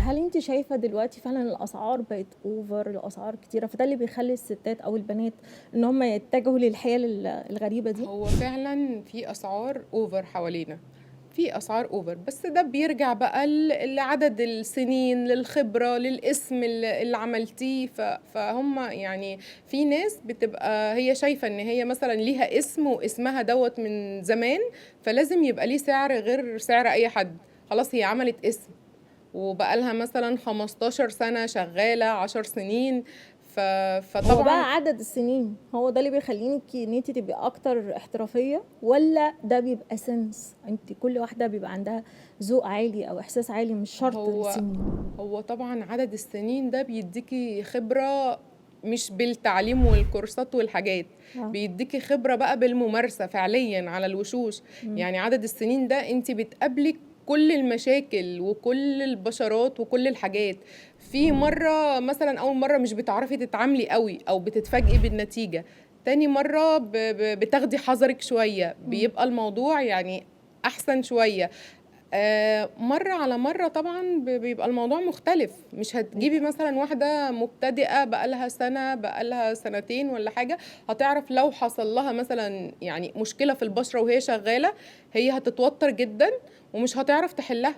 هل أنتِ شايفة دلوقتي فعلًا الأسعار بقت over، الأسعار كتيرة، فده اللي بيخلّي الستات أو البنات إن هم يتجهوا للحيل الغريبة دي؟ هو فعلًا في أسعار over حوالينا، في أسعار over، بس ده بيرجع بقى لعدد السنين، للخبرة، للاسم اللي عملتيه، فهُم يعني في ناس بتبقى هي شايفة إن هي مثلًا ليها اسم واسمها دوّة من زمان، فلازم يبقى ليه سعر غير سعر أي حد، خلاص هي عملت اسم. وبقى لها مثلًا 15 سَنة شغّالة، 10 سنين، هو فطبعًا بقى عدد السنين هو ده اللي بيخلّيكِ إن أنتِ تبقي أكتر احترافية، والّا ده بيبقى sense أنتِ كل واحدة بيبقى عندها ذوق عالي أو إحساس عالي مش شرط هو السنين؟ هو طبعًا عدد السنين ده بيدّيكِ خبرة مش بالتعليم والكورسات والحاجات، آه. بيدّيكِ خبرة بقى بالممارسة فعليًا على الوشوش، إمم. يعني عدد السنين ده أنتِ بتقابلي كل المشاكل وكل البشرات وكل الحاجات، في مرّة مثلًا أول مرّة مش بتعرفي تتعاملي أوي أو بتتفاجئي بالنتيجة، تاني مرّة بتاخدي حذرِك شوية، إمم. بيبقى الموضوع يعني أحسن شوية. مرّة على مرّة طبعًا بيبقى الموضوع مختلف، مش هتجيبي أيوه. مثلًا واحدة مبتدئة بقى لها سَنة، بقى لها سنتين والّا حاجة، هتعرف لو حصل لها مثلًا يعني مشكلة في البشرة وهي شغّالة، هي هتتوتر جدًا ومش هتعرف تحلّها.